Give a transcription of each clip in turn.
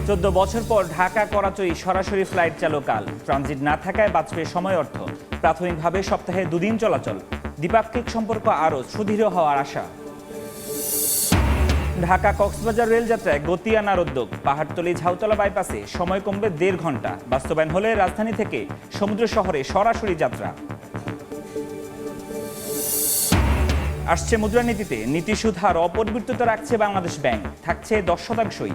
14 বছর পর ঢাকা করাচি সরাসরি ফ্লাইট চালু কাল। ট্রানজিট না থাকায় বাঁচবে সময় অর্থ। প্রাথমিকভাবে সপ্তাহে 2 দিন চলাচল। দ্বিপাক্ষিক সম্পর্ক আরও সুদৃঢ় হওয়ার আশা। ঢাকা কক্সবাজার রেলযাত্রায় গতি আনার উদ্যোগ। পাহাড়তলী ঝাউতলা বাইপাসে সময় কমবে 1.5 ঘন্টা। বাস্তবায়ন হলে রাজধানী থেকে সমুদ্র শহরে সরাসরি যাত্রা। আসছে মুদ্রানীতিতে নীতিসুদ হার অপরিবর্তিত রাখছে বাংলাদেশ ব্যাংক। থাকছে 10%।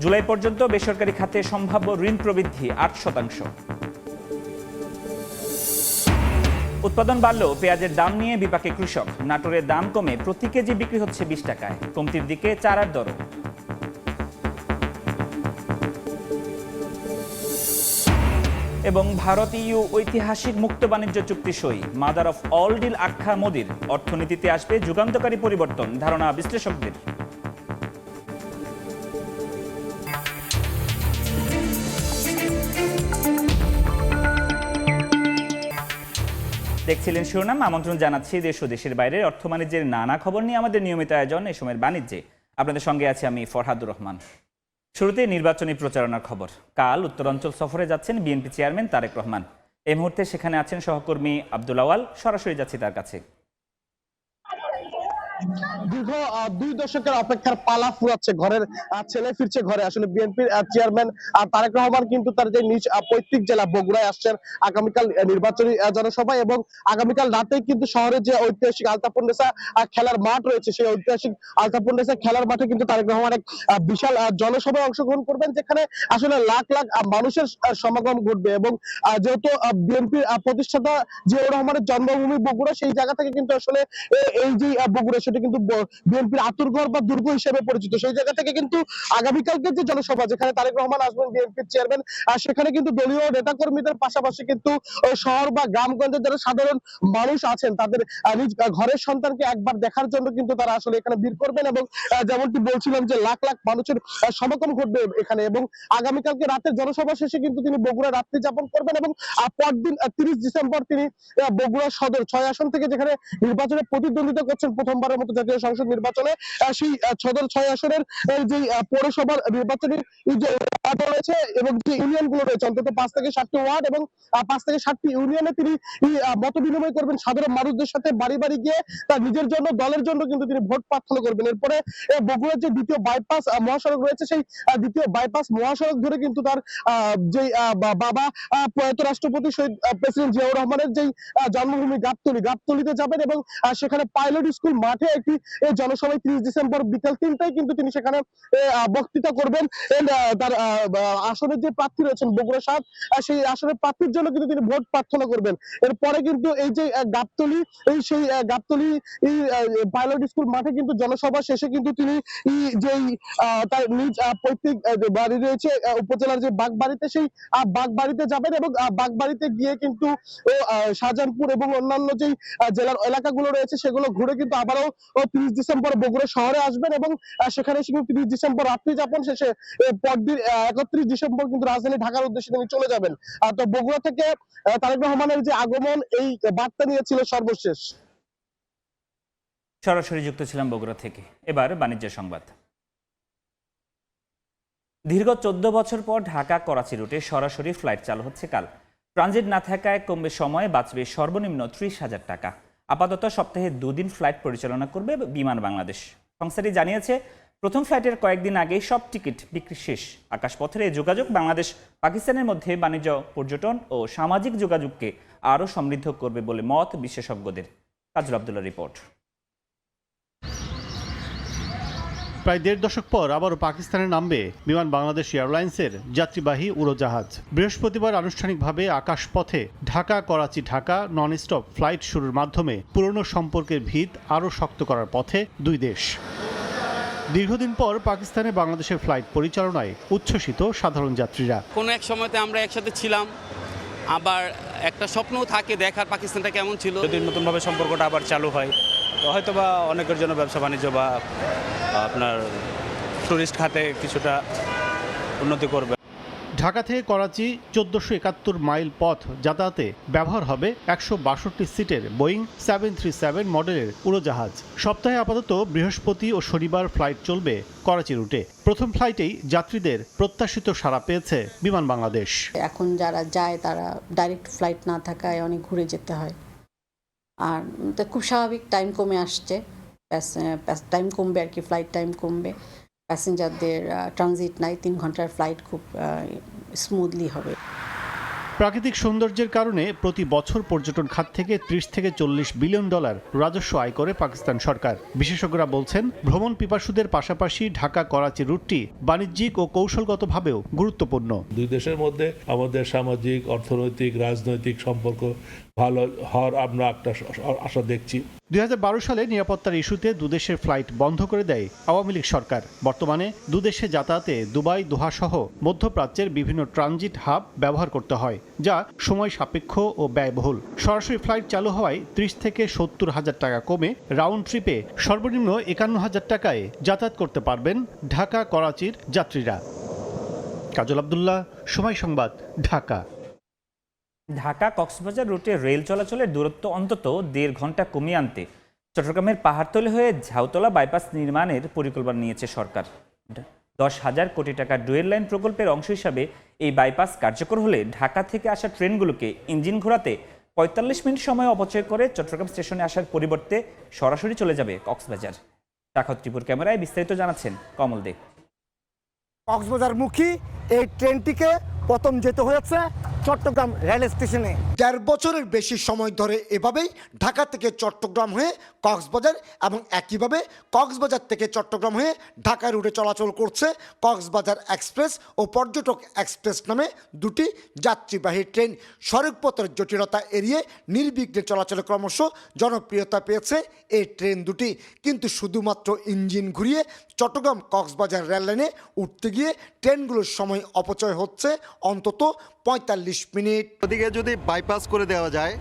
জুলাই পর্যন্ত বেসরকারি খাতে সম্ভাব্য ঋণ প্রবৃদ্ধি 8%। উৎপাদন বাড়লেও পেঁয়াজের দাম নিয়ে বিপাকে কৃষক। নাটোরের দাম কমে প্রতি কেজি বিক্রি হচ্ছে 20 টাকায়। কমতির দিকে চারার দরও। এবং ভারত ইউ ঐতিহাসিক মুক্ত বাণিজ্য চুক্তি সই। মাদার অফ অল ডিল আখ্যা মোদির। অর্থনীতিতে আসবে যুগান্তকারী পরিবর্তন, ধারণা বিশ্লেষকদের। দেখছিলেন শিরোনাম। আমন্ত্রণ জানাচ্ছি দেশ ও দেশের বাইরের অর্থ বাণিজ্যের নানা খবর নিয়ে আমাদের নিয়মিত আয়োজন এই সময়ের বাণিজ্যে। আপনাদের সঙ্গে আছি আমি ফরহাদুর রহমান। শুরুতে নির্বাচনী প্রচারণার খবর। কাল উত্তরাঞ্চল সফরে যাচ্ছেন বিএনপি চেয়ারম্যান তারেক রহমান। এই মুহূর্তে সেখানে আছেন সহকর্মী আব্দুল আওয়াল। সরাসরি যাচ্ছি তার কাছে। দীর্ঘ 2 দশকের অপেক্ষার পালা ফুরাচ্ছে, ঘরের ছেলে ফিরছে ঘরে। আসলে বিএনপির চেয়ারম্যান তারেক রহমান কিন্তু তার যে নিজ পৈতৃক জেলা বগুড়ায় আসছেন আগামীকাল নির্বাচনী জনসভায়, এবং আগামীকাল রাতেই কিন্তু শহরের যে ঐতিহাসিক আলতাপন্নেসা খেলার মাঠ রয়েছে, সেই ঐতিহাসিক আলতাপন্নেসা খেলার মাঠে কিন্তু তারেক রহমান এক বিশাল জনসভায় অংশগ্রহণ করবেন, যেখানে আসলে লাখ লাখ মানুষের সমাগম ঘটবে। এবং যেহেতু বিএনপির প্রতিষ্ঠাতা জিয়াউর রহমানের জন্মভূমি বগুড়া, সেই জায়গা থেকে কিন্তু আসলে এই যে বগুড়া সেটা কিন্তু বিএনপির আতুরঘর বা দুর্গ হিসেবে পরিচিত। সেই জায়গা থেকে কিন্তু আগামীকালকে যে জনসভা, যেখানে তারেক রহমান আসবেন বিএনপির চেয়ারম্যান, সেখানে কিন্তু দলীয় নেতা কর্মীদের পাশাপাশি কিন্তু শহর বা গ্রামগঞ্জের যারা সাধারণ মানুষ আছেন তাদের নিজ ঘরের সন্তানকে একবার দেখার জন্য কিন্তু তারা আসলে এখানে ভিড় করবেন। এবং যেমনটি বলছিলাম যে লাখ লাখ মানুষের সমাগম ঘটবে এখানে। এবং আগামীকালকে রাতের জনসভা শেষে কিন্তু তিনি বগুড়া রাত্রি যাপন করবেন, এবং পরদিন 30 ডিসেম্বর তিনি বগুড়া সদর 6 আসন থেকে, যেখানে নির্বাচনে প্রতিদ্বন্দ্বিতা করছেন প্রথমবারের মতো জাতীয় সংসদ নির্বাচনে, সেই সদর 6 আসনের যে পৌরসভার নির্বাচনী যে ওয়ার্ড রয়েছে এবং যে ইউনিয়ন গুলো রয়েছে, অন্তত 5 থেকে 7টি ওয়ার্ড এবং 5 থেকে 7টি ইউনিয়নে তিনি মত বিনিময় করবেন সাধারণ মানুষদের সাথে। বাড়ি বাড়ি গিয়ে তার নিজের জন্য, দলের জন্য কিন্তু তিনি ভোট প্রার্থনা করবেন। এরপরে বগুড়ার যে দ্বিতীয় বাইপাস মহাসড়ক রয়েছে, সেই দ্বিতীয় বাইপাস মহাসড়ক ধরে কিন্তু তার যে বাবা প্রয়াত রাষ্ট্রপতি শহীদ প্রেসিডেন্ট জিয়াউর রহমানের যেই জন্মভূমি গাবতলীতে যাবেন, এবং সেখানে পাইলট স্কুল মাঠে একটি জনসভায় 30 ডিসেম্বর বিকেল 3টায় কিন্তু তিনি সেখানে বক্তৃতা করবেন। তার আসনের যে প্রার্থী রয়েছেন বগুড়া 7, সেই আসনের প্রার্থীর জন্য কিন্তু তিনি ভোট প্রার্থনা করবেন। এরপরে কিন্তু এই যে গাবতলী, সেই গাবতলী পাইলট স্কুল মাঠে কিন্তু জনসভা শেষে কিন্তু তিনি যেই তার নিজ পৈতৃক বাড়ি রয়েছে উপজেলার যে বাগবাড়িতে, সেই বাগবাড়িতে যাবেন, এবং বাগবাড়িতে গিয়ে কিন্তু শাহজাহানপুর এবং অন্যান্য যেই জেলার এলাকাগুলো রয়েছে সেগুলো ঘুরে কিন্তু আবারও 30 ডিসেম্বর বগুড়া শহরে আসবেন, এবং সেখানে এসে 30 ডিসেম্বর রাত্রি যাপন শেষে পরদিন 31 ডিসেম্বর কিন্তু রাজধানী ঢাকার উদ্দেশ্যে তিনি চলে যাবেন। তো বগুড়া থেকে তারেক রহমানের যে আগমন, এই বার্তা নিয়েছিল সর্বশেষ। সরাসরি যুক্ত ছিলাম বগুড়া থেকে। এবার বাণিজ্য সংবাদ। দীর্ঘ 14 বছর পর ঢাকা করাচি রুটে সরাসরি ফ্লাইট চালু হচ্ছে কাল। ট্রানজিট না থাকায় কমবে সময়, বাঁচবে সর্বনিম্ন 30,000 টাকা। আপাতত সপ্তাহে 2 দিন ফ্লাইট পরিচালনা করবে বিমান বাংলাদেশ। সংস্থাটি জানিয়েছে প্রথম ফ্লাইটের কয়েকদিন আগেই সব টিকিট বিক্রি শেষ। আকাশপথের এই যোগাযোগ বাংলাদেশ পাকিস্তানের মধ্যে বাণিজ্য, পর্যটন ও সামাজিক যোগাযোগকে আরও সমৃদ্ধ করবে বলে মত বিশেষজ্ঞদের। কাজল আব্দুল্লাহ রিপোর্ট। প্রায় 1.5 দশক পর আবারও পাকিস্তানে নামবে বিমান বাংলাদেশ এয়ারলাইন্সের যাত্রীবাহী উড়োজাহাজ। বৃহস্পতিবার আনুষ্ঠানিকভাবে আকাশপথে Dhaka Karachi non stop flight শুরুর মাধ্যমে পুরনো সম্পর্কের ভিত আরও শক্ত করার পথে দুই দেশ। দীর্ঘদিন পর পাকিস্তানে বাংলাদেশের ফ্লাইট পরিচালনায় উচ্ছ্বসিত সাধারণ যাত্রীরা। কোনো এক সময়তে আমরা একসাথে ছিলাম, আবার একটা স্বপ্নও থাকে দেখার পাকিস্তানটা কেমন ছিল। যদি নতুনভাবে সম্পর্কটা আবার চালু হয় তো হয়তো বা অনেকের জন্য ব্যবসা বাণিজ্য বা আপনার টুরিস্ট খাতে কিছুটা উন্নতি করবে। ঢাকা থেকে করাচি 1471 মাইল পথ যাতায়াতে ব্যবহার হবে 162 সিটের বোয়িং 737 মডেলের উড়োজাহাজ। সপ্তাহে আপাতত বৃহস্পতি ও শনিবার ফ্লাইট চলবে করাচি রুটে। প্রথম ফ্লাইটেই যাত্রীদের প্রত্যাশিত সাড়া পেয়েছে বিমান বাংলাদেশ। এখন যারা যায় তারা ডাইরেক্ট ফ্লাইট না থাকায় অনেক ঘুরে যেতে হয়, আর তো খুব স্বাভাবিক টাইম কমে আসছে, টাইম কমবে আর কি, ফ্লাইট টাইম কমবে, প্যাসেঞ্জারদের ট্রানজিট নাই, 3 ঘন্টার ফ্লাইট খুব স্মুথলি হবে। প্রাকৃতিক সৌন্দর্যের কারণে প্রতি বছর পর্যটন খাত থেকে 30 থেকে 40 বিলিয়ন ডলার রাজস্ব আয় করে পাকিস্তান সরকার। বিশেষজ্ঞরা বলছেন, ভ্রমণ পিপাসুদের পাশাপাশি ঢাকা করাচি রুটটি বাণিজ্যিক ও কৌশলগতভাবেও গুরুত্বপূর্ণ। দুই দেশের মধ্যে আমাদের সামাজিক, অর্থনৈতিক, রাজনৈতিক সম্পর্ক ভালো হওয়ার আমরা একটা আশা দেখছি। 2012 সালে নিরাপত্তার ইস্যুতে দুদেশের ফ্লাইট বন্ধ করে দেয় আওয়ামী লীগ সরকার। বর্তমানে দুদেশে যাতায়াতে দুবাই, দোহা সহ মধ্যপ্রাচ্যের বিভিন্ন ট্রানজিট হাব ব্যবহার করতে হয়, যা সময় সাপেক্ষ ও ব্যয়বহুল। সরাসরি ফ্লাইট চালু হওয়ায় 30 থেকে 70 হাজার টাকা কমে রাউন্ড ট্রিপে সর্বনিম্ন 51 হাজার টাকায় যাতায়াত করতে পারবেন ঢাকা করাচির যাত্রীরা। কাজল আব্দুল্লাহ, সময় সংবাদ, ঢাকা। ঢাকা কক্সবাজার রুটে রেল চলাচলের দূরত্ব অন্তত 1.5 ঘন্টা কমিয়ে আনতে চট্টগ্রামের পাহাড়তলী হয়ে ঝাউতলা বাইপাস নির্মাণের পরিকল্পনা নিয়েছে সরকার। 10,000 কোটি টাকা ডুয়েল লাইন প্রকল্পের অংশ হিসাবে এই বাইপাস কার্যকর হলে ঢাকা থেকে আসা ট্রেনগুলোকে ইঞ্জিন ঘোরাতে 45 মিনিট সময় অপচয় করে চট্টগ্রাম স্টেশনে আসার পরিবর্তে সরাসরি চলে যাবে কক্সবাজার। টাকা ত্রিপুর ক্যামেরায় বিস্তারিত জানাচ্ছেন কমল দে। কক্সবাজারমুখী এই ট্রেনটিকে প্রথম যেতে হয়েছে চট্টগ্রাম রেল স্টেশনে। 1.5 বছরের বেশি সময় ধরে এভাবেই ঢাকা থেকে চট্টগ্রাম হয়ে কক্সবাজার এবং একইভাবে কক্সবাজার থেকে চট্টগ্রাম হয়ে ঢাকা রুটে চলাচল করছে কক্সবাজার এক্সপ্রেস ও পর্যটক এক্সপ্রেস নামে দুটি যাত্রীবাহী ট্রেন। সড়কপথের জটিলতা এড়িয়ে নির্বিঘ্নে চলাচলে ক্রমশ জনপ্রিয়তা পেয়েছে এই ট্রেন দুটি। কিন্তু শুধুমাত্র ইঞ্জিন ঘুরিয়ে চট্টগ্রাম কক্সবাজার রেল লাইনে উঠতে গিয়ে ট্রেনগুলোর সময় অপচয় হচ্ছে অন্তত 45 মিনিট। ওদিকে যদি বাইপাস করে দেওয়া যায়,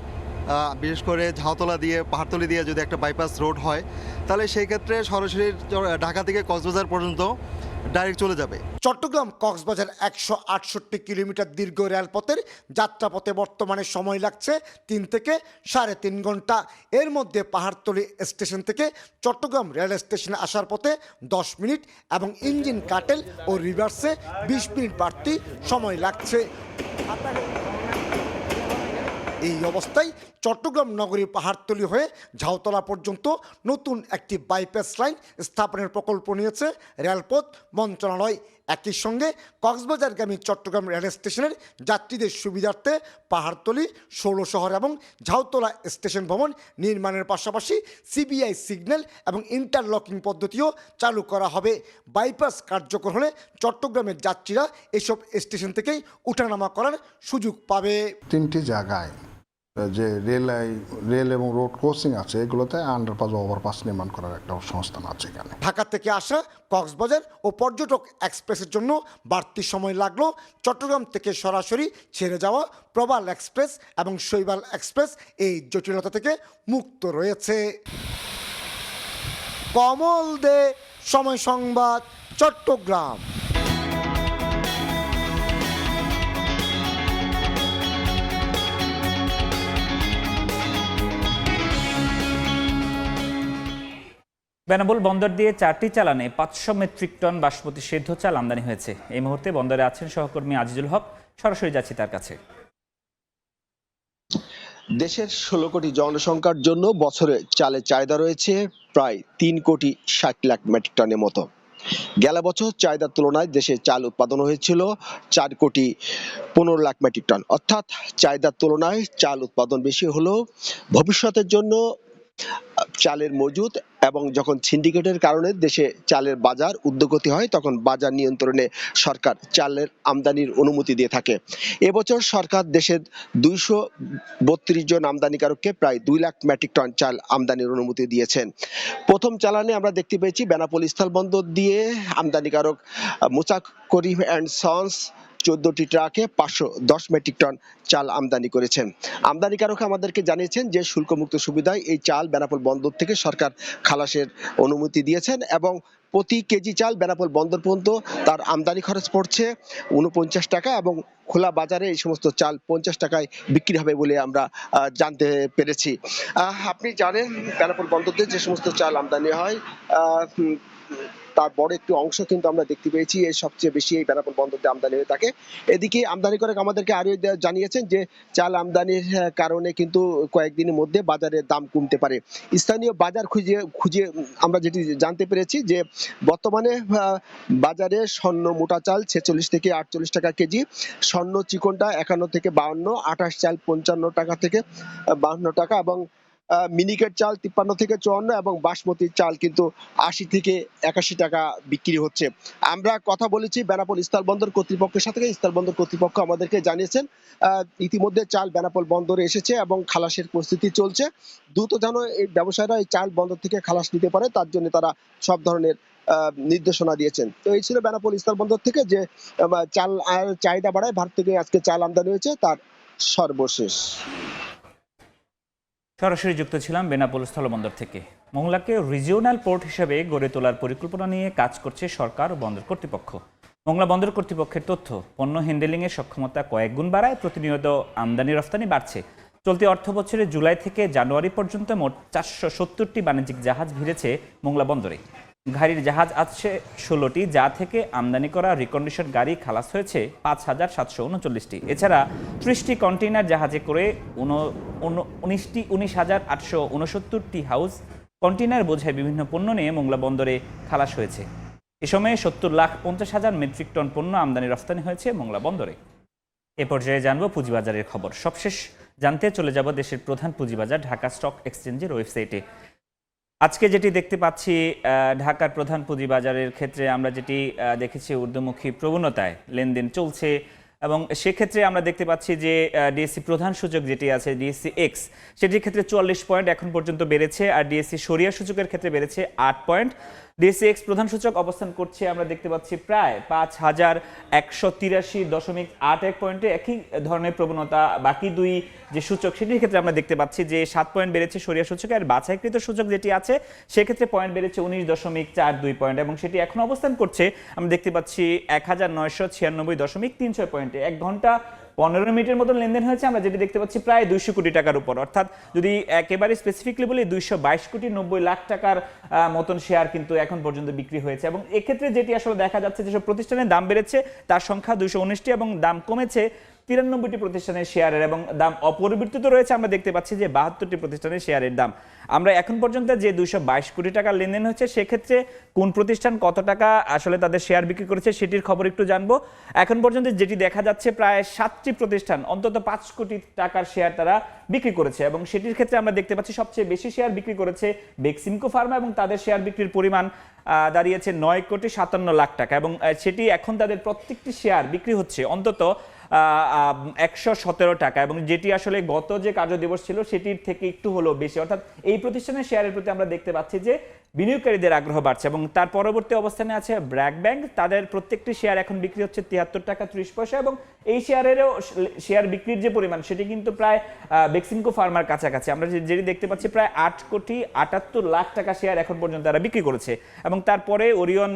বিশেষ করে ঝাউতলা দিয়ে পাহাড়তলি দিয়ে যদি একটা বাইপাস রোড হয়, তাহলে সেই ক্ষেত্রে সরাসরি ঢাকা থেকে কক্সবাজার পর্যন্ত ডাইরেক্ট চলে যাবে। চট্টগ্রাম কক্সবাজার 168 কিলোমিটার দীর্ঘ রেলপথের যাত্রাপথে বর্তমানে সময় লাগছে 3 থেকে 3.5 ঘন্টা। এর মধ্যে পাহাড়তলী স্টেশন থেকে চট্টগ্রাম রেল স্টেশনে আসার পথে 10 মিনিট এবং ইঞ্জিন কাটেল ও রিভার্সে 20 মিনিট বাড়তি সময় লাগছে। এই অবস্থায় চট্টগ্রাম নগরী পাহাড়তলী হয়ে ঝাউতলা পর্যন্ত নতুন একটি বাইপাস লাইন স্থাপনের প্রকল্প নিয়েছে রেলপথ মন্ত্রণালয়। একই সঙ্গে কক্সবাজারগামী চট্টগ্রাম রেল স্টেশনের যাত্রীদের সুবিধার্থে পাহাড়তলী, ষোলশহর এবং ঝাউতলা স্টেশন ভবন নির্মাণের পাশাপাশি সিবিআই সিগন্যাল এবং ইন্টারলকিং পদ্ধতিও চালু করা হবে। বাইপাস কার্যকর হলে চট্টগ্রামের যাত্রীরা এসব স্টেশন থেকেই উঠানামা করার সুযোগ পাবে। 3টি জায়গায় যে রেল এবং রোড ক্রসিং আছে, এগুলোতে আন্ডারপাস ও ওভারপাস নির্মাণ করার একটা সংস্থান আছে এখানে। ঢাকা থেকে আসা কক্সবাজার ও পর্যটক এক্সপ্রেসের জন্য বাড়তি সময় লাগলো চট্টগ্রাম থেকে সরাসরি ছেড়ে যাওয়া প্রবাল এক্সপ্রেস এবং শৈবাল এক্সপ্রেস এই জটিলতা থেকে মুক্ত রয়েছে। কমল দে, সময় সংবাদ, চট্টগ্রাম। বেনাপোল বন্দর দিয়ে 4টি চালানে 500 মেট্রিক টন বাসমতি সেদ্ধ চাল আমদানি হয়েছে। এই মুহূর্তে বন্দরে আছেন সহকর্মী আজিজুল হক, সরাসরি যাচ্ছি তার কাছে। দেশের 16 কোটি জনসংখ্যার জন্য বছরে চালের চাহিদা রয়েছে প্রায় 3 কোটি 60 লাখ মেট্রিক টনের মতো। গেল বছর চাহিদার তুলনায় দেশে চাল উৎপাদন হয়েছিল 4 কোটি 15 লাখ মেট্রিক টন, অর্থাৎ চাহিদার তুলনায় চাল উৎপাদন বেশি হলেও ভবিষ্যতের জন্য চালের মজুদ এবং যখন সিন্ডিকেটের কারণে দেশে চালের বাজার ঊর্ধ্বগতি হয়, তখন বাজার নিয়ন্ত্রণে সরকার চালের আমদানির অনুমতি দিয়ে থাকে। এবছর সরকার দেশের 232 জন আমদানিকারককে প্রায় 2 লাখ মেট্রিক টন চাল আমদানির অনুমতি দিয়েছেন। প্রথম চালানে আমরা দেখতে পেয়েছি বেনাপোল স্থলবন্দর দিয়ে আমদানিকারক মুসাক করিম অ্যান্ড সন্স 14টি ট্রাকে 510 মেট্রিক টন চাল আমদানি করেছেন। আমদানিকারক আমাদেরকে জানিয়েছেন যে শুল্কমুক্ত সুবিধায় এই চাল বেনাপোল বন্দর থেকে সরকার খালাসের অনুমতি দিয়েছেন এবং প্রতি কেজি চাল বেনাপোল বন্দর পর্যন্ত তার আমদানি খরচ পড়ছে 49 টাকা এবং খোলা বাজারে এই সমস্ত চাল 50 টাকায় বিক্রি হবে বলে আমরা জানতে পেরেছি। আপনি জানেন বেনাপোল বন্দরে যে সমস্ত চাল আমদানি হয় তার বড় একটি অংশ কিন্তু আমরা দেখতে পেয়েছি এই সবচেয়ে বেশি এই বেনাপোল বন্দরে আমদানি হয়ে থাকে। এদিকে আমদানি করে আমাদেরকে আরো জানিয়েছেন যে চাল আমদানির কারণে কিন্তু কয়েকদিনের মধ্যে বাজারের দাম কমতে পারে। স্থানীয় বাজার খুঁজে আমরা যেটি জানতে পেরেছি যে বর্তমানে বাজারে স্বর্ণ মোটা চাল 46 থেকে 48 টাকা কেজি, স্বর্ণ চিকনটা 51 থেকে 52, 28 চাল 55 টাকা থেকে 52 টাকা এবং মিনিকেট চাল 53 থেকে 54 এবং বাসমতি চাল কিন্তু 80 থেকে 81 টাকা বিক্রি হচ্ছে। আমরা কথা বলেছি বেনাপোল স্থলবন্দর কর্তৃপক্ষের সাথে। স্থলবন্দর কর্তৃপক্ষ আমাদেরকে জানিয়েছেন ইতিমধ্যে চাল বেনাপোল বন্দরে এসেছে এবং খালাসের প্রস্তুতি চলছে। দ্রুত যেন এই ব্যবসায়ীরা এই চাল বন্দর থেকে খালাস নিতে পারে তার জন্য তারা সব ধরনের নির্দেশনা দিয়েছেন। তো এই ছিল বেনাপোল স্থলবন্দর থেকে যে চাল চাহিদা বাড়ায় ভারত থেকে আজকে চাল আমদানি হয়েছে তার সর্বশেষ। সরাসরি যুক্ত ছিলাম বেনাপোল স্থলবন্দর থেকে। মোংলাকে রিজিওনাল পোর্ট হিসেবে গড়ে তোলার পরিকল্পনা নিয়ে কাজ করছে সরকার ও বন্দর কর্তৃপক্ষ। মোংলা বন্দর কর্তৃপক্ষের তথ্য, পণ্য হ্যান্ডেলিং এর সক্ষমতা কয়েক গুণ বাড়ায়, প্রতিনিয়ত আমদানি রফতানি বাড়ছে। চলতি অর্থ বছরে জুলাই থেকে জানুয়ারি পর্যন্ত মোট 470টি বাণিজ্যিক জাহাজ ভিড়েছে মোংলা বন্দরে। গাড়ির জাহাজ আছে 16টি, যা থেকে আমদানি করা রিকন্ডিশন গাড়ি খালাস হয়েছে 5,739টি। এছাড়া 30টি কন্টেইনার জাহাজে করে 19,869টি হাউস কন্টেইনার বোঝায় বিভিন্ন পণ্য নিয়ে মোংলা বন্দরে খালাস হয়েছে। এ সময়ে 70,50,000 মেট্রিক টন পণ্য আমদানি রফতানি হয়েছে মোংলা বন্দরে। এ পর্যায়ে জানবো পুঁজিবাজারের খবর। সবশেষ জানতে চলে যাব দেশের প্রধান পুঁজিবাজার ঢাকা স্টক এক্সচেঞ্জের ওয়েবসাইটে। আজকে যেটি দেখতে পাচ্ছি ঢাকার প্রধান পুঁজিবাজারের ক্ষেত্রে আমরা যেটি দেখেছি ঊর্ধ্বমুখী প্রবণতায় লেনদেন চলছে এবং সেক্ষেত্রে আমরা দেখতে পাচ্ছি যে ডিএসসি প্রধান সূচক যেটি আছে ডিএসসি এক্স, সেটির ক্ষেত্রে 44 পয়েন্ট এখন পর্যন্ত বেড়েছে আর ডিএসসি সরিয়া সূচকের ক্ষেত্রে বেড়েছে 8 পয়েন্ট। ডিএসসি এক্স প্রধান সূচক অবস্থান করছে আমরা দেখতে পাচ্ছি প্রায় 5,183.81 পয়েন্টে। একই ধরনের প্রবণতা বাকি দুই যে সূচক সেটির ক্ষেত্রে আমরা দেখতে পাচ্ছি যে 7 পয়েন্ট বেড়েছে সরিয়া সূচকে, আর বাছাইকৃত সূচক যেটি আছে সেক্ষেত্রে পয়েন্ট বেড়েছে 19.42 পয়েন্ট এবং সেটি এখন অবস্থান করছে আমরা দেখতে পাচ্ছি 1996.36 পয়েন্টে। 1 ঘন্টা 15 মিনিটের মতন লেনদেন হয়েছে। আমরা যেটি দেখতে পাচ্ছি প্রায় 200 কোটি টাকার উপর, অর্থাৎ যদি একেবারে স্পেসিফিকলি বলি 222,90,00,000 টাকার মতন শেয়ার কিন্তু এখন পর্যন্ত বিক্রি হয়েছে। এবং এক্ষেত্রে যেটি আসলে দেখা যাচ্ছে যেসব প্রতিষ্ঠানের দাম বেড়েছে তার সংখ্যা 219টি এবং দাম কমেছে 93টি প্রতিষ্ঠানের শেয়ারের এবং দাম অপরিবর্তিত রয়েছে। আমরা দেখতে পাচ্ছি যে 72টি প্রতিষ্ঠানের শেয়ারের দাম। আমরা এখন পর্যন্ত যে 222 কোটি টাকার লেনদেন হচ্ছে সেক্ষেত্রে কোন প্রতিষ্ঠান কত টাকা আসলে তাদের শেয়ার বিক্রি করেছে সেটির খবর একটু জানবো। এখন পর্যন্ত যেটি দেখা যাচ্ছে প্রায় 7টি প্রতিষ্ঠান অন্তত 5 কোটি টাকার শেয়ার তারা বিক্রি করেছে এবং সেটির ক্ষেত্রে আমরা দেখতে পাচ্ছি সবচেয়ে বেশি শেয়ার বিক্রি করেছে বেক্সিমকো ফার্মা এবং তাদের শেয়ার বিক্রির পরিমাণ দাঁড়িয়েছে 9,57,00,000 টাকা এবং সেটি এখন তাদের প্রত্যেকটি শেয়ার বিক্রি হচ্ছে অন্তত 117 টাকা এবং যেটি আসলে গত যে কার্য দিবস ছিল সেটির থেকে একটু হলেও বেশি। অর্থাৎ এই প্রতিষ্ঠানের শেয়ারের প্রতি আমরা দেখতে পাচ্ছি যে বিনিয়োগকারীদের আগ্রহ বাড়ছে এবং তার পরবর্তী অবস্থানে আছে ব্র্যাক ব্যাংক। তাদের প্রত্যেকটি শেয়ার এখন বিক্রি হচ্ছে 73 টাকা 30 পয়সা এবং এই শেয়ারেরও শেয়ার বিক্রির যে পরিমাণ সেটি কিন্তু প্রায় বেক্সিমকো ফার্মার কাছাকাছি। আমরা যেটি দেখতে পাচ্ছি প্রায় 8,78,00,000 টাকা শেয়ার এখন পর্যন্ত তারা বিক্রি করেছে এবং তারপরে ওরিয়ন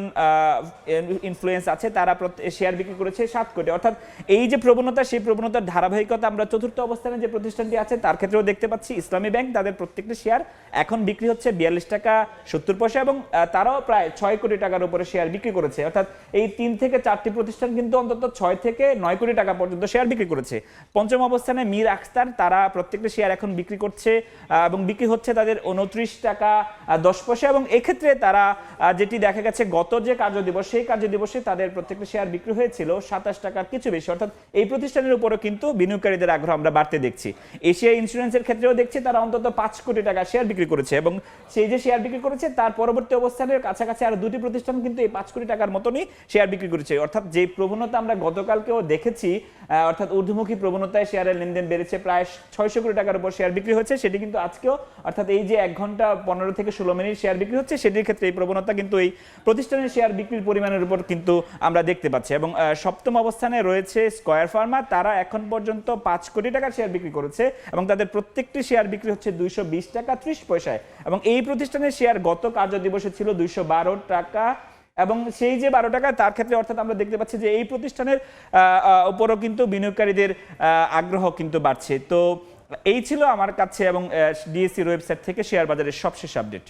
ইনফ্লুয়েন্স আছে, তারা শেয়ার বিক্রি করেছে 7 কোটি। অর্থাৎ এই যে প্রবণতা সেই প্রবণতার ধারাবাহিকতা আমরা চতুর্থ অবস্থানে যে প্রতিষ্ঠানটি আছে তার ক্ষেত্রেও দেখতে পাচ্ছি। ইসলামী ব্যাংক, তাদের প্রত্যেকটি শেয়ার এখন বিক্রি হচ্ছে 42 টাকা 70 পয়সা এবং তারাও প্রায় 6 কোটি টাকার উপরে শেয়ার বিক্রি করেছে। অর্থাৎ এই 3 থেকে 4টি প্রতিষ্ঠান কিন্তু অন্তত 6 থেকে 9 কোটি টাকা পর্যন্ত শেয়ার বিক্রি করেছে। পঞ্চম অবস্থানে মীর আখতার, তারা প্রত্যেকটি শেয়ার এখন বিক্রি করছে এবং বিক্রি হচ্ছে তাদের 29 টাকা 10 পয়সা এবং এক্ষেত্রে তারা যেটি দেখা গেছে গত যে কার্য দিবস সেই কার্য দিবসে তাদের প্রত্যেকটি শেয়ার বিক্রি হয়েছিল 27 টাকার কিছু বেশি। অর্থাৎ এই প্রতিষ্ঠানের উপরও কিন্তু বিনিয়োগকারীদের আগ্রহ আমরা বাড়তে দেখছি। এশিয়া ইন্স্যুরেন্সের ক্ষেত্রেও দেখছি তারা অন্তত 5 কোটি টাকা শেয়ার বিক্রি করেছে এবং সেই যে শেয়ার বিক্রি করেছে তার পরবর্তী অবস্থানের কাছাকাছি আরো দুটি প্রতিষ্ঠান কিন্তু এই 5 কোটি টাকার মতনই শেয়ার বিক্রি করেছে। অর্থাৎ যে প্রবণতা আমরা গতকালকেও দেখেছি, অর্থাৎ ঊর্ধ্বমুখী প্রবণতায় শেয়ারের লেনদেন বেড়েছে, প্রায় 600 কোটি টাকার উপর শেয়ার বিক্রি হয়েছে, সেটি কিন্তু আজকেও অর্থাৎ এই যে 1 ঘন্টা 15 থেকে 16 মিনিট শেয়ার বিক্রি হচ্ছে, সেটির ক্ষেত্রে এই প্রবণতা কিন্তু এই প্রতিষ্ঠানের শেয়ার বিক্রির পরিমাণের উপর কিন্তু আমরা দেখতে পাচ্ছি। এবং সপ্তম অবস্থানে রয়েছে স্কয়ার ফার্মা, তারা এখন পর্যন্ত 5 কোটি টাকার শেয়ার বিক্রি করেছে এবং তাদের প্রত্যেকটি শেয়ার বিক্রি হচ্ছে 220 টাকা 30 পয়সায়। এবং এই প্রতিষ্ঠানের শেয়ার গত কার্য দিবসে ছিল 212 টাকা, এবং সেই যে 12 টাকা তার ক্ষেত্রে অর্থাৎ আমরা দেখতে পাচ্ছি যে এই প্রতিষ্ঠানের উপরও কিন্তু বিনিয়োগকারীদের আগ্রহ কিন্তু বাড়ছে। তো এই ছিল আমার কাছে এবং ডিএসসির ওয়েবসাইট থেকে শেয়ার বাজারের সবশেষ আপডেট।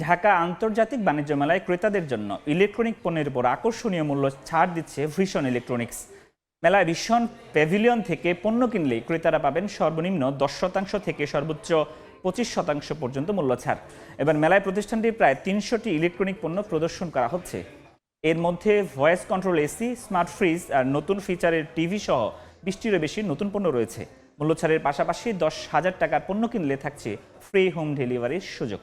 ঢাকা আন্তর্জাতিক বাণিজ্য মেলায় ক্রেতাদের জন্য ইলেকট্রনিক পণ্যের উপর আকর্ষণীয় মূল্য ছাড় দিচ্ছে ভিশন ইলেকট্রনিক্স। মেলায় ভিশন প্যাভিলিয়ন থেকে পণ্য কিনলে ক্রেতারা পাবেন সর্বনিম্ন 10% থেকে সর্বোচ্চ 25% পর্যন্ত মূল্য ছাড়। এবার মেলায় প্রতিষ্ঠানটির প্রায় 300টি ইলেকট্রনিক পণ্য প্রদর্শন করা হচ্ছে। এর মধ্যে voice control AC, smart fridge আর নতুন ফিচারের টিভি সহ 20টিরও বেশি নতুন পণ্য রয়েছে। মূল্য ছাড়ের পাশাপাশি 10,000 টাকার পণ্য কিনলে থাকছে ফ্রি হোম ডেলিভারির সুযোগ।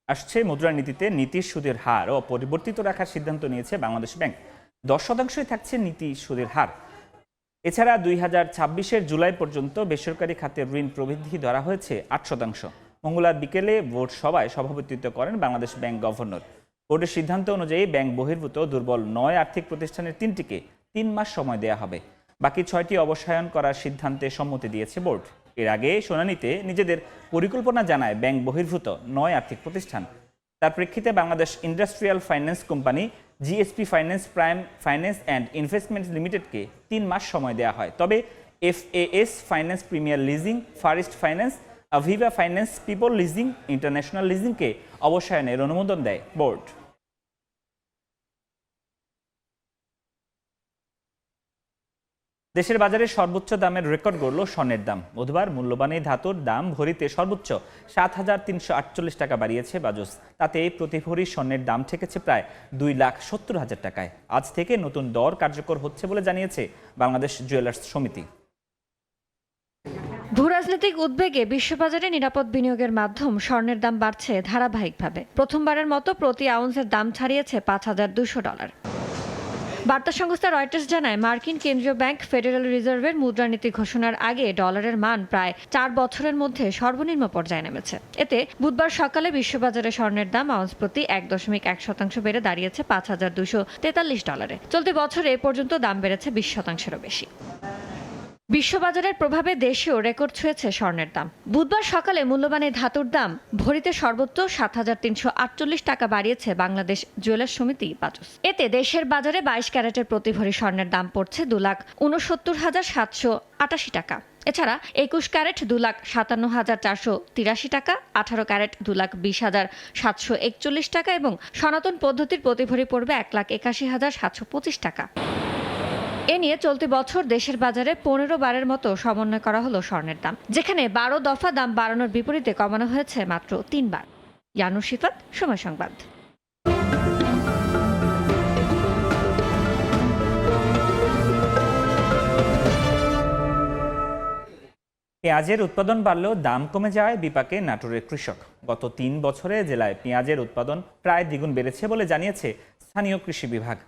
আসছে মুদ্রানীতিতে নীতির সুদের হার অপরিবর্তিত রাখার সিদ্ধান্ত নিয়েছে বাংলাদেশ ব্যাংক। 10% থাকছে নীতি সুদের হার। এছাড়া 2026-এর জুলাই পর্যন্ত বেসরকারি খাতের ঋণ প্রবৃদ্ধি ধরা হয়েছে 8%। মঙ্গলবার বিকেলে বোর্ড সভায় সভাপতিত্ব করেন বাংলাদেশ ব্যাংক গভর্নর। বোর্ডের সিদ্ধান্ত অনুযায়ী ব্যাংক বহির্ভূত দুর্বল 9 আর্থিক প্রতিষ্ঠানের 3টিকে 3 মাস সময় দেওয়া হবে। বাকি 6টি অবসায়ন করার সিদ্ধান্তে সম্মতি দিয়েছে বোর্ড। এর আগে শুনানিতে নিজেদের পরিকল্পনা জানায় ব্যাংক বহির্ভূত 9 আর্থিক প্রতিষ্ঠান। তার প্রেক্ষিতে Bangladesh industrial finance company, GSP finance, prime finance and investments লিমিটেডকে 3 মাস সময় দেওয়া হয়। তবে FAS finance, premier leasing, first finance, Aviva finance, people leasing, international লিজিংকে অবসায়নের অনুমোদন দেয় বোর্ড। দেশের বাজারে সর্বোচ্চ দামের রেকর্ড গড়ল স্বর্ণের দাম। বুধবার মূল্যবান এই ধাতুর দাম ভরিতে সর্বোচ্চ 7,348 টাকা বাড়িয়েছে বাজুস। তাতে প্রতি ভরি স্বর্ণের দাম ঠেকেছে প্রায় 2,70,000 টাকায়। আজ থেকে নতুন দর কার্যকর হচ্ছে বলে জানিয়েছে বাংলাদেশ জুয়েলার্স সমিতি। ভূরাজনৈতিক উদ্বেগে বিশ্ববাজারে নিরাপদ বিনিয়োগের মাধ্যম স্বর্ণের দাম বাড়ছে ধারাবাহিকভাবে। প্রথমবারের মতো প্রতি আউন্সের দাম ছাড়িয়েছে $5,200। বার্তা সংস্থা রয়টার্স জানায়, মার্কিন কেন্দ্রীয় ব্যাংক ফেডারেল রিজার্ভের মুদ্রানীতি ঘোষণার আগে ডলারের মান প্রায় 4 বছরের মধ্যে সর্বনিম্ন পর্যায়ে নেমেছে। এতে বুধবার সকালে বিশ্ববাজারে স্বর্ণের দাম আউন্স প্রতি 1.1% বেড়ে দাঁড়িয়েছে $5,243। চলতি বছরে এ পর্যন্ত দাম বেড়েছে 20%-এরও বেশি। বিশ্ববাজারের প্রভাবে দেশেও রেকর্ড ছুঁয়েছে স্বর্ণের দাম। বুধবার সকালে মূল্যবান এই ধাতুর দাম ভরিতে সর্বোচ্চ 7,348 টাকা বাড়িয়েছে বাংলাদেশ জুয়েলার্স সমিতি বাজুস। এতে দেশের বাজারে 22 ক্যারেটের প্রতি ভরি স্বর্ণের দাম পড়ছে 2,69,788 টাকা। এছাড়া 21 ক্যারেট 2,57,483 টাকা, 18 ক্যারেট 2,20,741 টাকা এবং সনাতন পদ্ধতির প্রতি ভরি পড়বে 1,81,725 টাকা। এ নিয়ে চলতি বছর দেশের বাজারে 15 বারের মতো সমন্বয় করা হলো স্বর্ণের দাম, যেখানে 12 দফা দাম বাড়ানোর বিপরীতে কমানো হয়েছে মাত্র 3 বার। ইয়ানুর শিফাত, সময় সংবাদ। পেঁয়াজের উৎপাদন বাড়লেও দাম কমে যাওয়ায় বিপাকে নাটোরের কৃষক। গত 3 বছরে জেলায় পেঁয়াজের উৎপাদন প্রায় দ্বিগুণ বেড়েছে বলে জানিয়েছে স্থানীয় কৃষি বিভাগ।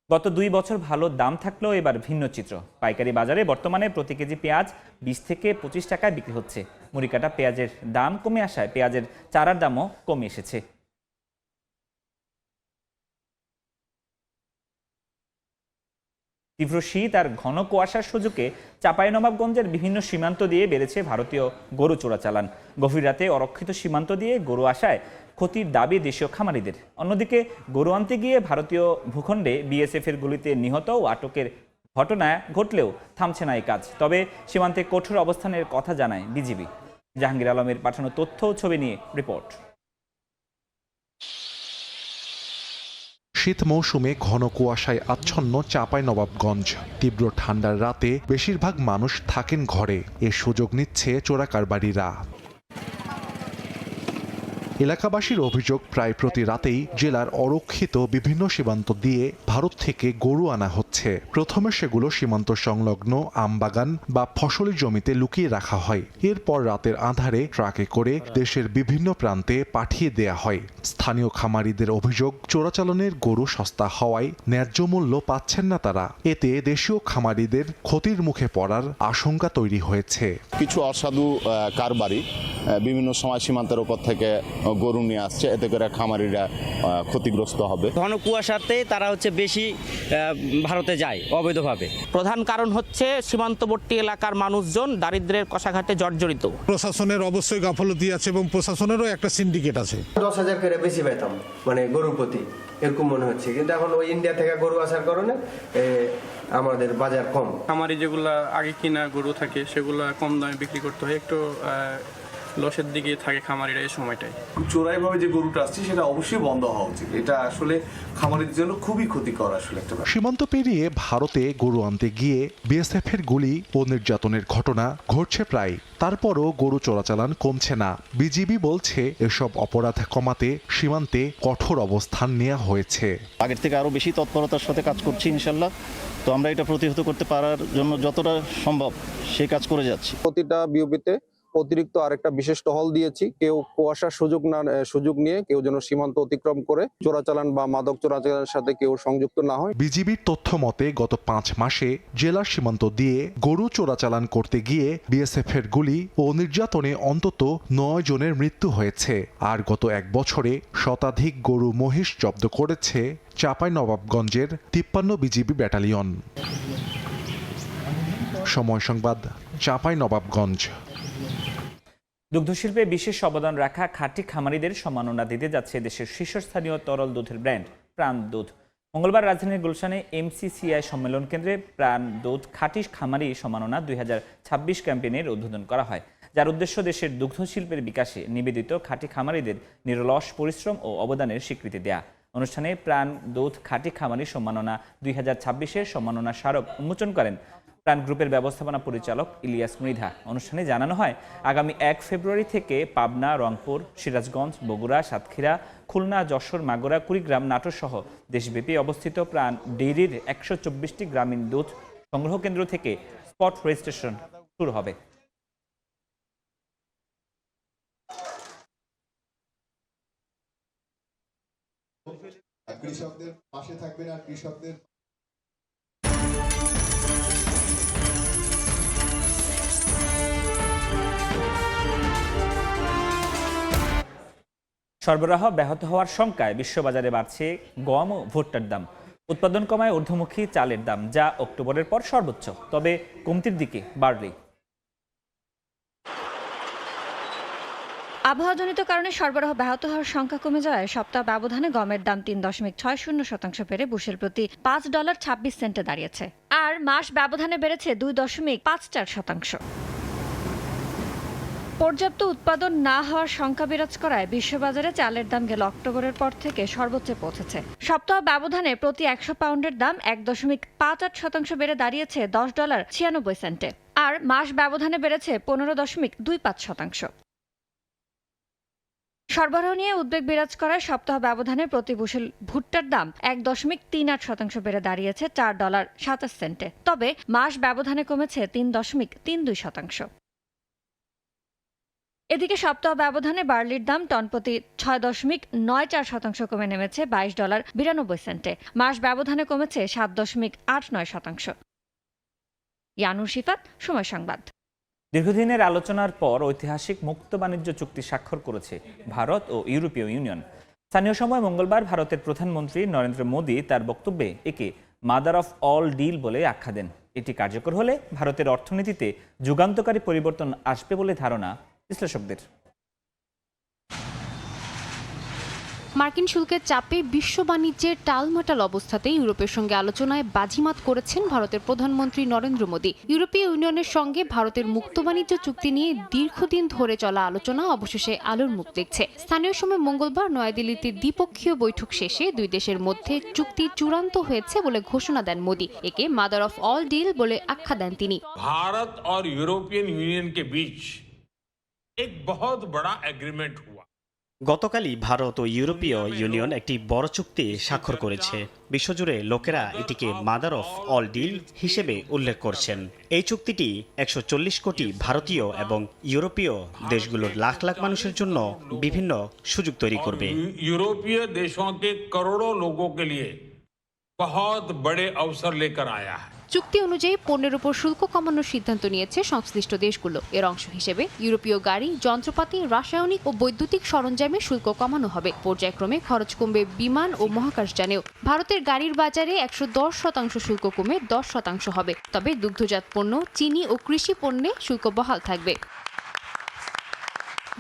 গত 2 বছর ভালো দাম থাকলেও এবার ভিন্ন চিত্র। পাইকারি বাজারে বর্তমানে প্রতি কেজি পেঁয়াজ 20 থেকে 25 টাকায় বিক্রি হচ্ছে। মুড়িকাটা পেঁয়াজের দাম কমে আসায় পেঁয়াজের চারার দামও কমে এসেছে। তীব্র শীত আর ঘন কুয়াশার সুযোগে চাঁপাইনবাবগঞ্জের বিভিন্ন সীমান্ত দিয়ে বেড়েছে ভারতীয় গরু চোরাচালান। গভীর রাতে অরক্ষিত সীমান্ত দিয়ে গরু আসায় ক্ষতির দাবি দেশীয় খামারিদের। অন্যদিকে গরু আনতে গিয়ে ভারতীয় ভূখণ্ডে বিএসএফের গুলিতে নিহত ও আটকের ঘটনা ঘটলেও থামছে না এই কাজ। তবে সীমান্তে কঠোর অবস্থানের কথা জানায় বিজিবি। জাহাঙ্গীর আলমের পাঠানো তথ্য ও ছবি নিয়ে রিপোর্ট। শীত মৌসুমে ঘন কুয়াশায় আচ্ছন্ন চাঁপাইনবাবগঞ্জ। তীব্র ঠান্ডার রাতে বেশিরভাগ মানুষ থাকেন ঘরে। এর সুযোগ নিচ্ছে চোরাকারবারিরা। এলাকাবাসীর অভিযোগ, প্রায় প্রতি রাতেই জেলার অরক্ষিত বিভিন্ন সীমান্ত দিয়ে ভারত থেকে গরু আনা হচ্ছে। প্রথমে সেগুলো সীমান্ত সংলগ্ন আমবাগান বা ফসলি জমিতে লুকিয়ে রাখা হয়। এরপর রাতের আঁধারে ট্রাকে করে দেশের বিভিন্ন প্রান্তে পাঠিয়ে দেয়া হয়। স্থানীয় খামারিদের অভিযোগ, চোরাচালানের গরু সস্তা হওয়ায় ন্যায্য মূল্য পাচ্ছেন না তারা। এতে দেশীয় খামারিদের ক্ষতির মুখে পড়ার আশঙ্কা তৈরি হয়েছে। কিছু অসাধু কারবারি বিভিন্ন সময় সীমান্তের উপর থেকে গরু নিয়ে আসছে, এতে করে খামারিরা ক্ষতিগ্রস্ত হবে। ঘন কুয়াশাতে তারা বেশি ভারতে যায় অবৈধভাবে। প্রধান কারণ হচ্ছে সীমান্তবর্তী এলাকার মানুষজন দারিদ্র্যের কষাঘাটে জর্জরিত। প্রশাসনের অবশ্যই গাফলতি আছে এবং প্রশাসনেরও একটা সিন্ডিকেট আছে। 10,000 করে বেশি পেতাম মানে গরুর প্রতি, এরকম মনে হচ্ছে, কিন্তু এখন ওই ইন্ডিয়া থেকে গরু আসার কারণে আমাদের বাজার কম। খামারি যেগুলা আগে কিনা গরু থাকে সেগুলা কম দামে বিক্রি করতে হয়, একটু লসের দিকে থাকে খামারিরা এই সময়টায়। চোরাইভাবে যে গরুটা আসছে সেটা অবশ্যই বন্ধ হওয়া উচিত। এটা আসলে খামারিদের জন্য খুবই ক্ষতিকর আসলে একটা। সীমান্ত পেরিয়ে ভারতে গরু আনতে গিয়ে বিএসএফ এর গুলি ও নির্যাতনের ঘটনা ঘটছে প্রায়। তারপরও গরু চোরাচালান কমছে না। বিজিবি বলছে এসব অপরাধ কমাতে সীমান্তে কঠোর অবস্থান নেওয়া হয়েছে। আগের থেকে আরো বেশি তৎপরতার সাথে কাজ করছি ইনশাল্লাহ। তো আমরা এটা প্রতিহত করতে পারার জন্য যতটা সম্ভব সেই কাজ করে যাচ্ছি। প্রতিটা বিওপিতে অতিরিক্ত আরেকটা বিশেষ টহল দিয়েছি। কেউ কুয়াশার সুযোগ নিয়ে কেউ যেন সীমান্ত অতিক্রম করে চোরাচালান বা মাদক চোরাচালানের সাথে কেউ সংযুক্ত না হয়। বিজিবির তথ্য মতে গত 5 মাসে জেলার সীমান্ত দিয়ে গরু চোরাচালান করতে গিয়ে বিএসএফ এর গুলি ও নির্যাতনে অন্তত 9 জনের মৃত্যু হয়েছে। আর গত 1 বছরে শতাধিক গরু মহিষ জব্দ করেছে চাঁপাইনবাবগঞ্জের 53 বিজিবি ব্যাটালিয়ন। সময় সংবাদ, চাঁপাইনবাবগঞ্জ। দুগ্ধশিল্পে বিশেষ অবদান রাখা খাঁটি খামারিদের সম্মাননা দিতে যাচ্ছে দেশের শীর্ষস্থানীয় তরল দুধের ব্র্যান্ড প্রাণ দুধ। মঙ্গলবার রাজধানীর গুলশানে এমসিসিআই সম্মেলন কেন্দ্রে প্রাণ দুধ খাঁটি খামারি সম্মাননা 2026 ক্যাম্পেইনের উদ্বোধন করা হয়, যার উদ্দেশ্য দেশের দুগ্ধশিল্পের বিকাশে নিবেদিত খাঁটি খামারিদের নিরলস পরিশ্রম ও অবদানের স্বীকৃতি দেয়া। অনুষ্ঠানে প্রাণ দুধ খাঁটি খামারি সম্মাননা 2026-এর সম্মাননা স্মারক উন্মোচন করেন প্রাণ গ্রুপের ব্যবস্থাপনা পরিচালক ইলিয়াস মৃধা। অনুষ্ঠানে জানানো হয়, আগামী 1 ফেব্রুয়ারি থেকে পাবনা, রংপুর, সিরাজগঞ্জ, বগুড়া, সাতক্ষীরা, খুলনা, যশোর, মাগুরা, কুড়িগ্রাম, নাটোর সহ দেশব্যাপী অবস্থিত প্রাণ ডেইরির 124টি গ্রামীণ দুধ সংগ্রহ কেন্দ্র থেকে স্পট রেজিস্ট্রেশন শুরু হবে। কৃষকদের পাশে থাকবেন আর কৃষকদের সরবরাহ ব্যাহত হওয়ার শঙ্কায় বিশ্ববাজারে বাড়ছে গম ও ভুট্টার দাম। উৎপাদন কমায় ঊর্ধ্বমুখী চালের দাম, যা অক্টোবরের পর সর্বোচ্চ, তবে কমতির দিকে বাড়লেই। আবহাওয়াজনিত কারণে সরবরাহ ব্যাহত হওয়ার সংখ্যা কমে যাওয়ায় সপ্তাহ ব্যবধানে গমের দাম 3.60% বেড়ে বুশেল প্রতি $5.26 দাঁড়িয়েছে। আর মাস ব্যবধানে বেড়েছে 2.54%। পর্যাপ্ত উৎপাদন না হওয়ার শঙ্কা বিরাজ করায় বিশ্ববাজারে চালের দাম গেল অক্টোবরের পর থেকে সর্বোচ্চে পৌঁছেছে। সপ্তাহ ব্যবধানে প্রতি 100 পাউন্ডের দাম 1.58% বেড়ে দাঁড়িয়েছে $10.96। আর মাস ব্যবধানে বেড়েছে 15.25%। সরবরাহ নিয়ে উদ্বেগ বিরাজ করায় সপ্তাহ ব্যবধানে প্রতি বুশেল ভুট্টার দাম 1.38% বেড়ে দাঁড়িয়েছে $4.27। তবে মাস ব্যবধানে কমেছে 3.32%। এদিকে সপ্তাহ ব্যবধানে বার্লির দাম টনপ্রতি 6.94% কমে নেমেছে $22.92। মাস ব্যবধানে কমেছে 7.89%। ইয়ানুর শিফাত, সময় সংবাদ। দীর্ঘদিনের আলোচনার পর ঐতিহাসিক মুক্ত বাণিজ্য চুক্তি স্বাক্ষর করেছে ভারত ও ইউরোপীয় ইউনিয়ন। স্থানীয় সময় মঙ্গলবার ভারতের প্রধানমন্ত্রী নরেন্দ্র মোদী তার বক্তব্যে একে মাদার অফ অল ডিল বলে আখ্যা দেন। এটি কার্যকর হলে ভারতের অর্থনীতিতে যুগান্তকারী পরিবর্তন আসবে বলে ধারণা বিশ্লেষকদের। মার্কিন শুল্কের চাপে বিশ্ব বাণিজ্যের টালমাটাল অবস্থাতে ইউরোপের সঙ্গে আলোচনায় বাজিমাত করেছেন ভারতের প্রধানমন্ত্রী নরেন্দ্র মোদী। ইউরোপীয় ইউনিয়নের সঙ্গে ভারতের মুক্ত বাণিজ্য চুক্তি নিয়ে দীর্ঘদিন ধরে চলা আলোচনা অবশেষে আলোর মুখ দেখছে। স্থানীয় সময় মঙ্গলবার নয়াদিল্লিতে দ্বিপক্ষীয় বৈঠক শেষে দুই দেশের মধ্যে চুক্তি চূড়ান্ত হয়েছে বলে ঘোষণা দেন মোদী। একে মাদার অফ অল ডিল বলে আখ্যা দেন তিনি। भारत और यूरोपियन यूनियन के बीच एक बहुत बड़ा एग्रीमेंट हुआ। গতকালই ভারত ও ইউরোপীয় ইউনিয়ন একটি বড় চুক্তি স্বাক্ষর করেছে। বিশ্বজুড়ে লোকেরা এটিকে মাদার অফ অল ডিল হিসেবে উল্লেখ করছেন। এই চুক্তিটি 140 কোটি ভারতীয় এবং ইউরোপীয় দেশগুলোর লাখ লাখ মানুষের জন্য বিভিন্ন সুযোগ তৈরি করবে। यूरोपीय देशों के करोड़ों लोगों के लिए बहुत बड़े अवसर लेकर आया है। চুক্তি অনুযায়ী পণ্যের উপর শুল্ক কমানোর সিদ্ধান্ত নিয়েছে সংশ্লিষ্ট দেশগুলো। এর অংশ হিসেবে ইউরোপীয় গাড়ি, যন্ত্রপাতি, রাসায়নিক ও বৈদ্যুতিক সরঞ্জামে শুল্ক কমানো হবে। পর্যায়ক্রমে খরচ কমবে বিমান ও মহাকাশযানেও। ভারতের গাড়ির বাজারে 110% শুল্ক কমে 10% হবে। তবে দুগ্ধজাত পণ্য, চিনি ও কৃষি পণ্যে শুল্ক বহাল থাকবে।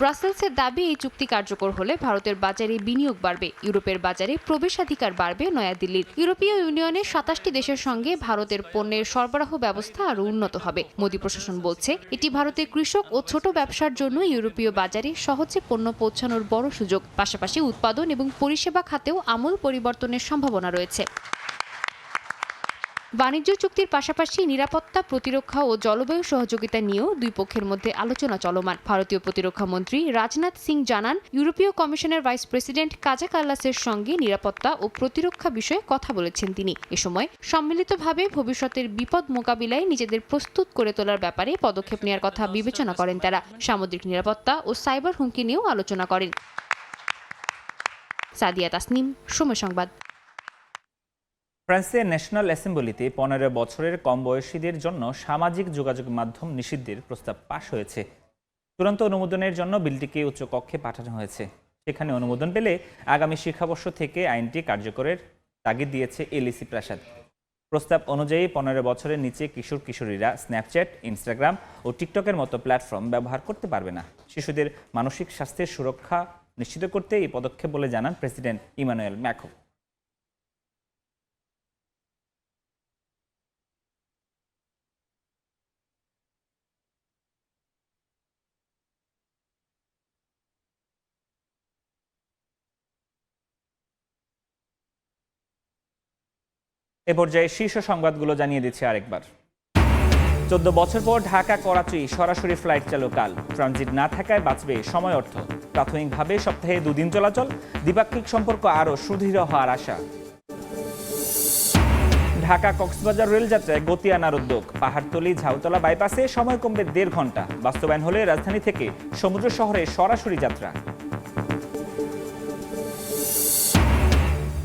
ব্রাসেলসের দাবি, এই চুক্তি কার্যকর হলে ভারতের বাজারে বিনিয়োগ বাড়বে, ইউরোপের বাজারে প্রবেশাধিকার বাড়বে নয়াদিল্লির। ইউরোপীয় ইউনিয়নের 27টি দেশের সঙ্গে ভারতের পণ্যের সরবরাহ ব্যবস্থা আরও উন্নত হবে। মোদী প্রশাসন বলছে, এটি ভারতের কৃষক ও ছোট ব্যবসার জন্য ইউরোপীয় বাজারে সহজে পণ্য পৌঁছানোর বড় সুযোগ। পাশাপাশি উৎপাদন এবং পরিষেবা খাতেও আমূল পরিবর্তনের সম্ভাবনা রয়েছে। বাণিজ্য চুক্তির পাশাপাশি নিরাপত্তা, প্রতিরক্ষা ও জলবায়ু সহযোগিতা নিয়েও দুই পক্ষের মধ্যে আলোচনা চলমান। ভারতীয় প্রতিরক্ষা মন্ত্রী রাজনাথ সিং জানান, ইউরোপীয় কমিশনের ভাইস প্রেসিডেন্ট কাজা কাল্লাসের সঙ্গে নিরাপত্তা ও প্রতিরক্ষা বিষয়ে কথা বলেছেন তিনি। এ সময় সম্মিলিতভাবে ভবিষ্যতের বিপদ মোকাবিলায় নিজেদের প্রস্তুত করে তোলার ব্যাপারে পদক্ষেপ নেওয়ার কথা বিবেচনা করেন তারা। সামুদ্রিক নিরাপত্তা ও সাইবার হুমকি নিয়েও আলোচনা করেন। সাদিয়া তাসনিম, সময় সংবাদ। ফ্রান্সের ন্যাশনাল অ্যাসেম্বলিতে 15 বছরের কম বয়সীদের জন্য সামাজিক যোগাযোগ মাধ্যম নিষিদ্ধের প্রস্তাব পাশ হয়েছে। চূড়ান্ত অনুমোদনের জন্য বিলটিকে উচ্চকক্ষে পাঠানো হয়েছে। সেখানে অনুমোদন পেলে আগামী শিক্ষাবর্ষ থেকে আইনটি কার্যকরের তাগিদ দিয়েছে এলএসি প্রাসাদ। প্রস্তাব অনুযায়ী 15 বছরের নিচে কিশোর কিশোরীরা স্ন্যাপচ্যাট, ইনস্টাগ্রাম ও টিকটকের মতো প্ল্যাটফর্ম ব্যবহার করতে পারবে না। শিশুদের মানসিক স্বাস্থ্যের সুরক্ষা নিশ্চিত করতে এই পদক্ষেপ বলে জানান প্রেসিডেন্ট ইমানুয়েল ম্যাক্রন। এ পর্যায়ে শীর্ষ সংবাদগুলো জানিয়ে দিচ্ছে আরেকবার। 14 বছর পর ঢাকা করাচি সরাসরি ফ্লাইট চালু কাল। ট্রানজিট না থাকায় বাঁচবে সময়, অর্থ। প্রাথমিকভাবে সপ্তাহে 2 দিন চলাচল, দ্বিপাক্ষিক সম্পর্ক আরও সুদৃঢ় হওয়ার আশা। ঢাকা কক্সবাজার রেলযাত্রায় গতি আনার উদ্যোগ। পাহাড়তলী ঝাউতলা বাইপাসে সময় কমবে 1.5 ঘন্টা। বাস্তবায়ন হলে রাজধানী থেকে সমুদ্র শহরে সরাসরি যাত্রা।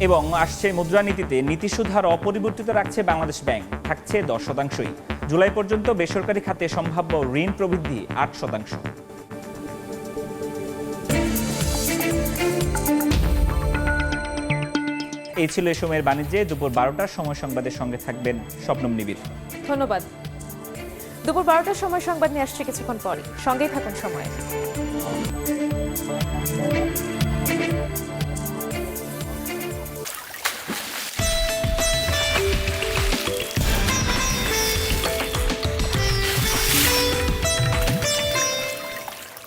এবং আসছে মুদ্রানীতিতে নীতিসুধার অপরিবর্তিত রাখছে বাংলাদেশ ব্যাংক, থাকছে 10%। জুলাই পর্যন্ত বেসরকারি খাতে সম্ভাব্য ঋণ প্রবৃদ্ধি 8%। এই ছিল এই সময়ের বাণিজ্যে। দুপুর 12টার সময় সংবাদের সঙ্গে থাকবেন শবনম নিবিড়। ধন্যবাদ। দুপুর 12টার সময় সংবাদ নিয়ে আসছে কিছুক্ষণ পরে, সঙ্গেই থাকুন সময়।